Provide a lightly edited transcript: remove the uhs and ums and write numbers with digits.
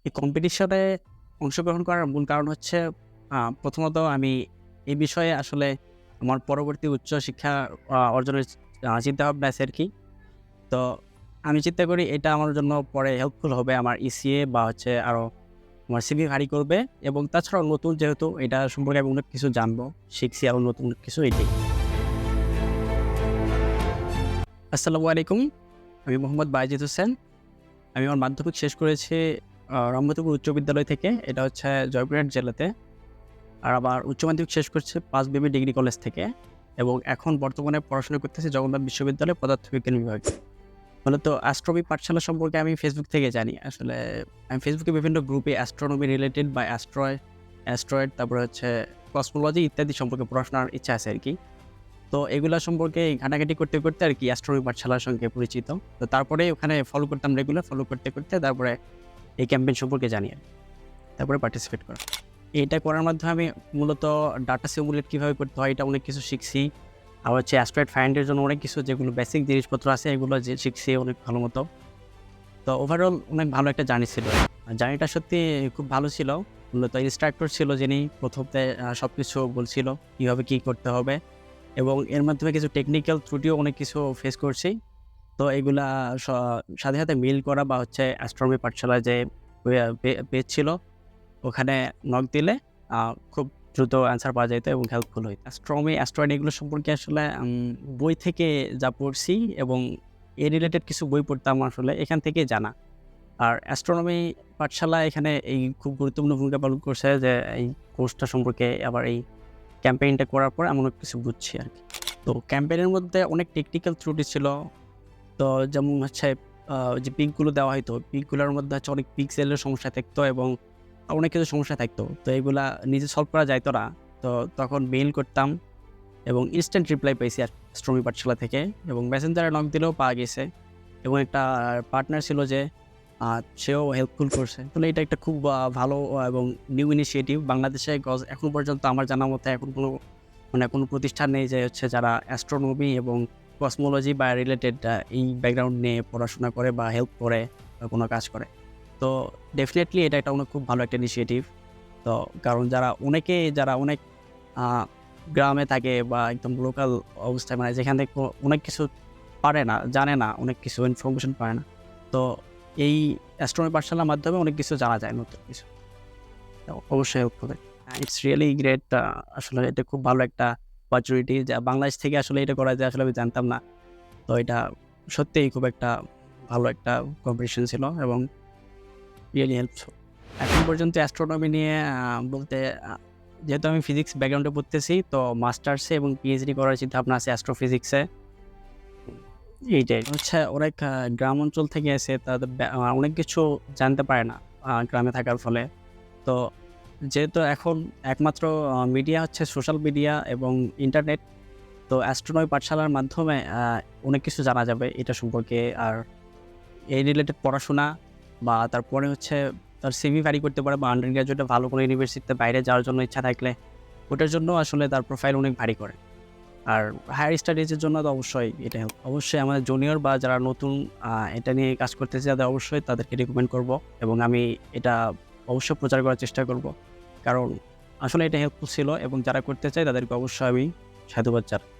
এই কম্পিটিশনে অংশগ্রহণ করার মূল কারণ হচ্ছে প্রথমত আমি এই বিষয়ে আসলে আমার পরবর্তী উচ্চশিক্ষা অর্জনের চিন্তাভাবনা আছে আরকি। তো আমি চিন্তা করি এটা আমার জন্য পরে হেল্পফুল হবে আমার ইসিএ বা হচ্ছে আরও আমার সিভি ভারী করবে এবং তাছাড়াও নতুন যেহেতু এটা সম্পর্কে আমি অনেক কিছু জানবো, শিখছি আরও নতুন কিছু এটাই। আসসালামু আলাইকুম। আমি মোহাম্মদ বাইজিদ হোসেন। আমি আমার মাধ্যমিক শেষ করেছি রহমতপুর উচ্চ বিদ্যালয় থেকে। এটা হচ্ছে জয়পুরহাট জেলাতে। আর আমার উচ্চ মাধ্যমিক শেষ করছি পাঁচবিবি ডিগ্রি কলেজ থেকে এবং এখন বর্তমানে পড়াশোনা করতেছি জগন্নাথ বিশ্ববিদ্যালয়ে পদার্থবিজ্ঞান বিভাগে। মূলত অ্যাস্ট্রোনমি পাঠশালা সম্পর্কে আমি ফেসবুক থেকে জানি। আসলে আমি ফেসবুকে বিভিন্ন গ্রুপে অ্যাস্ট্রোনমি রিলেটেড বা অ্যাস্ট্রয়েড তারপরে হচ্ছে কসমোলজি ইত্যাদি সম্পর্কে পড়াশোনার ইচ্ছা আছে আরকি। তো এগুলা সম্পর্কে ঘাটাঘাটি করতে, করতে আরকি অ্যাস্ট্রোনমি পাঠশালার সঙ্গে পরিচিত। তো তারপরে ওখানে ফলো করতাম রেগুলার, ফলো করতে, করতে তারপরে এই ক্যাম্পেইন সম্পর্কে জানি আরকি। তারপরে পার্টিসিপেট করা। এটা করার মাধ্যমে আমি মূলত ডাটা সিমুলেট কীভাবে করতে হয় এটা অনেক কিছু শিখছি। আর হচ্ছে অ্যাস্ট্রয়েড ফাইন্ডের জন্য অনেক কিছু যেগুলো বেসিক জিনিসপত্র আছে এগুলো যে শিখছি অনেক ভালো মতো। তো ওভারঅল অনেক ভালো একটা জার্নি ছিল। জার্নিটা সত্যি খুব ভালো ছিল। মূলত ইন্সট্রাক্টর ছিল যিনি প্রথমতে সবকিছু বলছিল কীভাবে কী করতে হবে এবং এর মাধ্যমে কিছু টেকনিক্যাল ত্রুটিও অনেক কিছু ফেস করছি। তো এগুলা সাথে, সাথে মিল করা বা হচ্ছে অ্যাস্ট্রোনমি পাঠশালায় যে পেজ ছিল ওখানে নক দিলে খুব দ্রুত অ্যান্সার পাওয়া যাইত এবং হেল্পফুল হইত। অ্যাস্ট্রয়েড এগুলো সম্পর্কে আসলে বই থেকে যা পড়ছি এবং এ রিলেটেড কিছু বই পড়তাম আসলে এখান থেকেই জানা। আর অ্যাস্ট্রোনমি পাঠশালা এখানে এই খুব গুরুত্বপূর্ণ ভূমিকা পালন করছে যে এই কোর্সটা সম্পর্কে আবার এই ক্যাম্পেইনটা করার পর এমন কিছু বুঝছি আরকি। তো ক্যাম্পেইনের মধ্যে অনেক টেকনিক্যাল ত্রুটি ছিল। তো যেমন হচ্ছে যে পিকগুলো দেওয়া হইতো, পিকগুলোর মধ্যে হচ্ছে অনেক পিক্সেলের সমস্যা থাকতো এবং অনেক কিছু সমস্যা থাকতো। তো এগুলা নিজে সলভ করা যাইত না। তো তখন মেইল করতাম এবং ইনস্ট্যান্ট রিপ্লাই পাইছি অ্যাস্ট্রোনমি পাঠশালা থেকে এবং মেসেঞ্জারে নক দিলেও পাওয়া গেছে এবং একটা পার্টনার ছিল যে সেও হেল্পফুল করছে। আসলে এটা একটা খুব ভালো এবং নিউ ইনিশিয়েটিভ বাংলাদেশে এখন পর্যন্ত আমার জানা মতে এখন কোনো প্রতিষ্ঠান নেই যে হচ্ছে যারা অ্যাস্ট্রোনমি এবং কসমোলজি বা রিলেটেড এই ব্যাকগ্রাউন্ড নিয়ে পড়াশোনা করে বা হেল্প করে বা কোনো কাজ করে। তো ডেফিনিটলি এটা একটা খুব ভালো একটা ইনিশিয়েটিভ। তো কারণ যারা অনেক আ গ্রামে থাকে বা একদম লোকাল অবস্থায় মানে যেখান থেকে অনেক কিছু পারে না, জানে না, অনেক কিছু ইনফরমেশন পায় না। তো এই অ্যাস্ট্রোনমি পাঠশালার মাধ্যমে অনেক কিছু জানা যায় নতুন কিছু। তো অবশ্যই হেল্প করে। ইটস রিয়ালি গ্রেট আসলে এটা খুব ভালো একটা অপরচুনিটি যা বাংলাদেশ থেকে আসলে এটা করা যায় আসলে আমি জানতাম না। তো এটা সত্যিই খুব একটা ভালো একটা কম্পিটিশন ছিল এবং রিয়েলি হেল্পফুল। এখন পর্যন্ত অ্যাস্ট্রোনমি নিয়ে বলতে যেহেতু আমি ফিজিক্স ব্যাকগ্রাউন্ডে পড়তেছি তো মাস্টার্সে এবং পিএইচডি করার চিন্তাভাবনা আছে অ্যাস্ট্রোফিজিক্সে। এইটাই হচ্ছে অনেক গ্রাম অঞ্চল থেকে এসে তাদের অনেক কিছু জানতে পারে না গ্রামে থাকার ফলে। তো যেহেতু এখন একমাত্র মিডিয়া হচ্ছে সোশ্যাল মিডিয়া এবং ইন্টারনেট। তো অ্যাস্ট্রোনমি পাঠশালার মাধ্যমে অনেক কিছু জানা যাবে এটা সম্পর্কে। আর এই রিলেটেড পড়াশোনা বা তারপরে হচ্ছে তার সিভি ভ্যারি করতে পারে বা আন্ডার গ্র্যাজুয়েটে ভালো কোনো ইউনিভার্সিটিতে বাইরে যাওয়ার জন্য ইচ্ছা থাকলে ওটার জন্য আসলে তার প্রোফাইল অনেক ভারী করে। আর হায়ার স্টাডিজের জন্য তো অবশ্যই এটা হেল্প। অবশ্যই আমাদের জুনিয়র বা যারা নতুন এটা নিয়ে কাজ করতেছে যাদের অবশ্যই তাদেরকে রিকমেন্ড করব এবং আমি এটা অবশ্যই প্রচার করার চেষ্টা করব। কারণ আসলে এটা হেল্পফুল ছিল এবং যারা করতে চায় তাদেরকে অবশ্যই আমি সাধুবাদ জানাই।